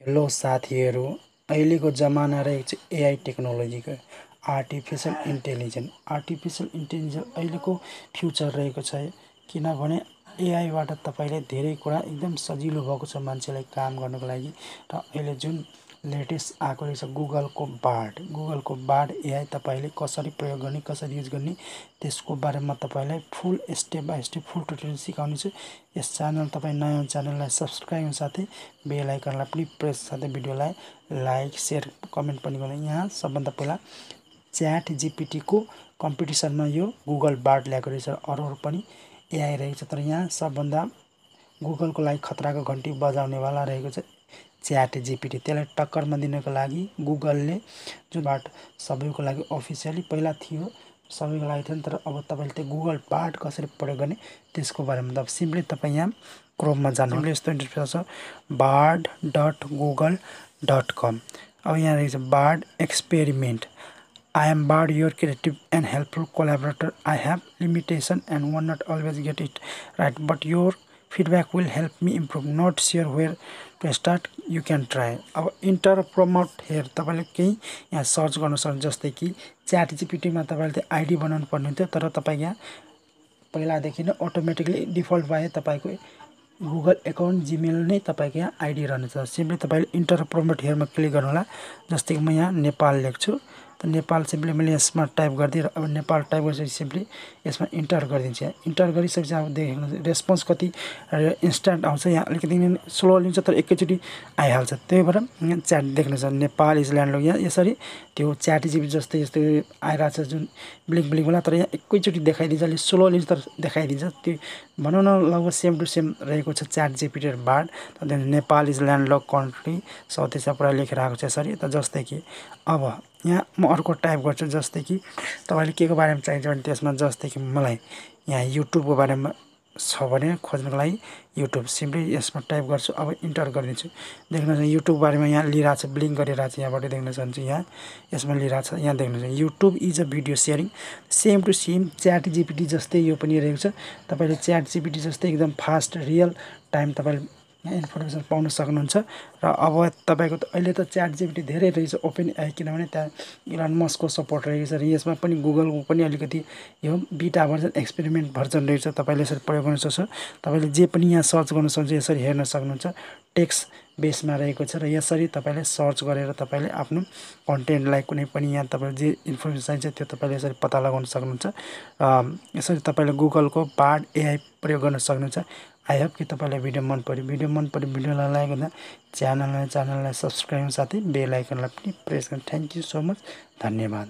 Hello साथीहरू, अहिलेको जमाना रहेको छ एआई टेक्नोलोजीको। आर्टिफिसियल इन्टेलिजेन्स अहिलेको फ्युचर रहेको छ। किनभने एआईबाट तपाईँले धेरै कुरा एकदम सजिलो भएको छ मान्छेलाई काम गर्नको लागि। र अहिले जुन लेटेस्ट आएको रहेछ गुगलको बार्ड एआई तपाईँले कसरी प्रयोग गर्ने, कसरी युज गर्ने, त्यसको बारेमा तपाईँलाई full step by step full tutorial सिकाउनेछु। यस च्यानल तपाईँ नयाँ च्यानललाई सब्सक्राइब साथै बेल आइकनलाई पनि प्रेस साथै भिडियोलाई लाइक सेयर कमेन्ट पनि गर्नु। यहाँ सबभन्दा पहिला च्याट जिपिटीको कम्पिटिसनमा यो गुगल बार्ड ल्याएको रहेछ। अरू पनि एआई रहेको छ, तर यहाँ सबभन्दा गुगलको लागि खतराको घन्टी बजाउनेवाला रहेको छ च्याट जिपिटी। त्यसलाई टक्करमा दिनको लागि गुगलले जुन बार्ड सबैको लागि अफिसियली पहिला थियो, सबैको लागि थियो नि, तर अब तपाईँले त्यो गुगल बार्ड कसरी प्रयोग गर्ने त्यसको बारेमा सिम्पली तपाईँ यहाँ क्रोममा जानु। यस्तो इन्टरफेस छ bard.google.com। अब यहाँ रहेछ Bard experiment. I am Bard, your creative and helpful collaborator. I have limitation and will not always get it right, but your feedback will help me improve. Not sure where to start, you can try. अब enter promote hair तपाईँले केही यहाँ search गर्न सक्नुहुन्छ। जस्तै कि chat जिपिटीमा तपाईँले त्यो आइडी बनाउनु पर्ने हुन्थ्यो, तर तपाईँ यहाँ पहिलादेखि नै अटोमेटिकली डिफल्ट भए तपाईँको गुगल एकाउन्ट जिमेल नै तपाईँको यहाँ आइडी रहनेछ। सिम्पली तपाईँले इन्टर प्रमोट हेयरमा क्लिक गर्नु होला। जस्तै कि म यहाँ नेपाल लेख्छु, त नेपाल सिम्पली मैले यसमा टाइप गरिदिएँ। अब नेपाल टाइप गरेपछि सिम्पली यसमा इन्टर गरिदिन्छु। यहाँ इन्टर गरिसकेपछि अब देख्नु रेस्पोन्स कति इन्स्ट्यान्ट आउँछ। यहाँ अलिकति स्लो लिन्छ, तर एकैचोटि आइहाल्छ। त्यही भएर यहाँ च्याट देख्नुहोस्, नेपाल इज ल्यान्डलक। यहाँ यसरी त्यो च्याट जिपी जस्तै यस्तै आइरहेको छ जुन ब्लिङ होला, तर यहाँ एकैचोटि देखाइदिन्छ। अलिक स्लो लिन्छ तर देखाइदिन्छ। त्यो भनौँ न लगभग सेम टु सेम रहेको छ च्याट जिपी र Bard. Nepal is landlock country South Asia पुरा लेखेर आएको छ यसरी। त जस्तै कि अब यहाँ म अर्को टाइप गर्छु। जस्तै कि तपाईँले के को बारेमा चाहिन्छ भने त्यसमा जस्तै कि मलाई यहाँ युट्युबको बारेमा छ भने खोज्नको लागि युट्युब सिम्पली यसमा टाइप गर्छु। अब इन्टर गरिदिन्छु। देख्नुहोस् युट्युब बारेमा यहाँ लिइरहेको छ, ब्लिङ गरिरहेको छ। यहाँबाट देख्न सक्नुहुन्छ, यहाँ यसमा लिइरहेको छ। यहाँ देख्नुहोस् YouTube is a video sharing. Same to same ChatGPT जस्तै यो पनि रहेको छ। तपाईँले च्याट जिपिटी जस्तै एकदम फास्ट रियल टाइम तपाईँले यहाँ इन्फर्मेसन पाउन सक्नुहुन्छ। र अब तपाईँको अहिले त च्याट जिपिटी धेरै रहेछ ओपन एआई, किनभने त्यहाँ इलन मस्कको सपोर्ट रहेको छ। र यसमा पनि गुगलको पनि अलिकति यो बिटा भर्जन एक्सपेरिमेन्ट भर्जन रहेछ। तपाईँले यसरी प्रयोग गर्न सक्छ। तपाईँले जे पनि यहाँ सर्च गर्न सक्नुहुन्छ, यसरी हेर्न सक्नुहुन्छ। टेक्स्ट बेसमा रहेको छ, र यसरी तपाईँले सर्च गरेर तपाईँले आफ्नो कन्टेन्टलाई कुनै पनि यहाँ तपाईँले जे इन्फर्मेसन चाहिन्छ त्यो तपाईँले यसरी पत्ता लगाउन सक्नुहुन्छ। यसरी तपाईँले गुगलको बार्ड एआई प्रयोग गर्न सक्नुहुन्छ। आई होप कि तपाईँलाई भिडियो मन पऱ्यो। भिडियोलाई लाइक गर्दा च्यानललाई सब्सक्राइब साथै बेल आइकनलाई पनि प्रेस गर्नु। Thank you so much. धन्यवाद।